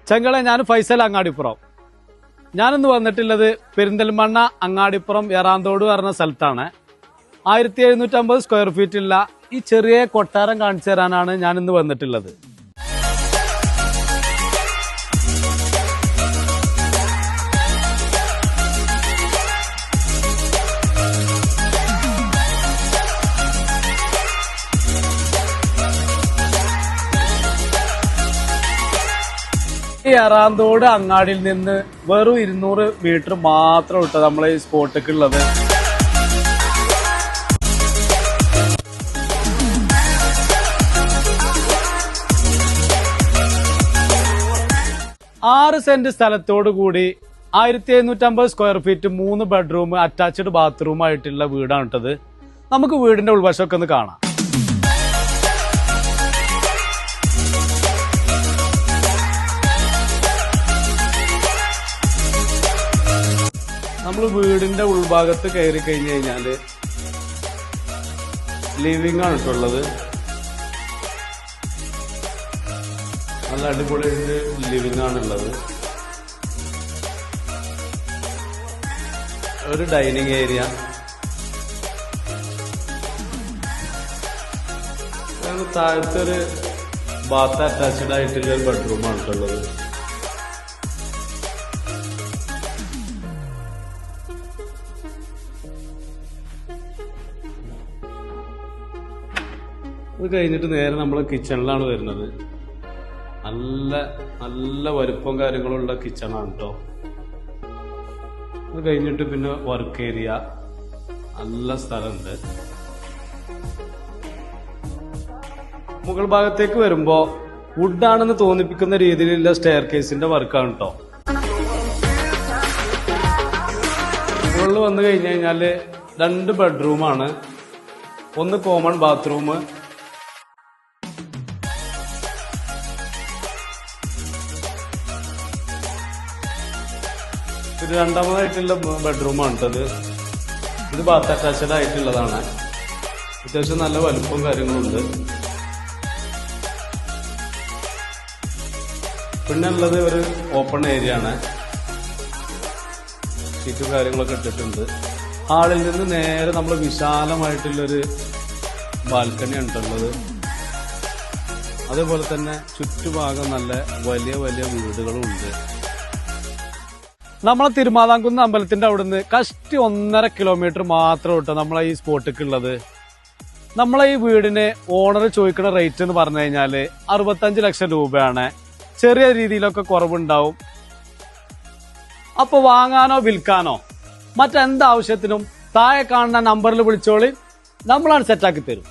ചെങ്കളെ ഞാൻ ഫൈസൽ അങ്ങാടിപ്പുറം. ഞാനിന്ന് വന്നിട്ടുള്ളത് പെരിന്തൽമണ്ണ അങ്ങാടിപ്പുറം എറാന്തോട് പറഞ്ഞ സ്ഥലത്താണ്. 1750 സ്ക്വയർ ഫീറ്റുള്ള ഈ ചെറിയ കൊട്ടാരം കാണിച്ചു തരാനാണ് ഞാനിന്ന് വന്നിട്ടുള്ളത്. ഈ എറാന്തോട് അങ്ങാടിയിൽ നിന്ന് വെറും 200 മീറ്റർ മാത്രം ഇട്ട നമ്മളെ ഈ സ്പോട്ടേക്ക് ഉള്ളത്. ആറ് സെന്റ് സ്ഥലത്തോടു കൂടി 1750 square feet 3 bedroom attached bathroom ആയിട്ടുള്ള വീടാണ് ഇട്ടത്. നമുക്ക് വീടിന്റെ ഉൾവശമൊക്കെ ഒന്ന് കാണാം. നമ്മൾ വീടിന്റെ ഉൾഭാഗത്ത് കയറി കഴിഞ്ഞു കഴിഞ്ഞാല് ലിവിംഗ് ആണ് ഇട്ടുള്ളത്. നല്ല അടിപൊളി ലിവിംഗ് ആണുള്ളത്. ഒരു ഡൈനിങ് ഏരിയ, താഴത്തെ ഒരു ബാത്ത് അറ്റാച്ച്ഡ് ആയിട്ടുള്ള ഒരു ബെഡ്റൂമാണ് ഇട്ടുള്ളത്. അത് കഴിഞ്ഞിട്ട് നേരെ നമ്മൾ കിച്ചണിലാണ് വരുന്നത്. നല്ല നല്ല വലുപ്പവും കാര്യങ്ങളുള്ള കിച്ചണാണ് കേട്ടോ. അത് കഴിഞ്ഞിട്ട് പിന്നെ വർക്ക് ഏരിയ, നല്ല സ്ഥലമുണ്ട്. മുകൾ ഭാഗത്തേക്ക് വരുമ്പോ വുഡാണെന്ന് തോന്നിപ്പിക്കുന്ന രീതിയിലുള്ള സ്റ്റെയർ കേസിന്റെ വർക്കാണ് കേട്ടോ. മുകളിൽ വന്നു കഴിഞ്ഞു കഴിഞ്ഞാല് 2 ബെഡ്റൂമാണ്, 1 കോമൺ ബാത്റൂം, ഇത് രണ്ടാമതായിട്ടുള്ള ബെഡ്റൂമാണ് കേട്ടത്. ഇത് ബാത്ത് അറ്റാച്ച്ഡ് ആയിട്ടുള്ളതാണ്. അത്യാവശ്യം നല്ല വലുപ്പവും കാര്യങ്ങളുണ്ട്. പിന്നെ ഉള്ളത് ഒരു ഓപ്പൺ ഏരിയ ആണ്. സീറ്റും കാര്യങ്ങളൊക്കെ ഇട്ടിട്ടുണ്ട്. ഹാളിൽ നിന്ന് നേരെ നമ്മൾ വിശാലമായിട്ടുള്ളൊരു ബാൽക്കണിയാണ് ഉള്ളത്. അതേപോലെ തന്നെ ചുറ്റുഭാഗം നല്ല വലിയ വലിയ വീടുകളും ഉണ്ട്. നമ്മളെ തിരുമാതാംകുന്ന് അമ്പലത്തിന്റെ അവിടുന്ന് കഷ്ടി 1.5 കിലോമീറ്റർ മാത്രം കേട്ടോ നമ്മളെ ഈ സ്പോട്ടിക്ക് ഉള്ളത്. നമ്മളെ ഈ വീടിന് ഓണർ ചോദിക്കുന്ന റേറ്റ് എന്ന് പറഞ്ഞു കഴിഞ്ഞാല് 65 ലക്ഷം രൂപയാണ്. ചെറിയ രീതിയിലൊക്കെ കുറവുണ്ടാവും. അപ്പൊ വാങ്ങാനോ വിൽക്കാനോ മറ്റെന്താവശ്യത്തിനും താഴെ കാണുന്ന നമ്പറിൽ വിളിച്ചോളി, നമ്മളാണ് സെറ്റാക്കി തരും.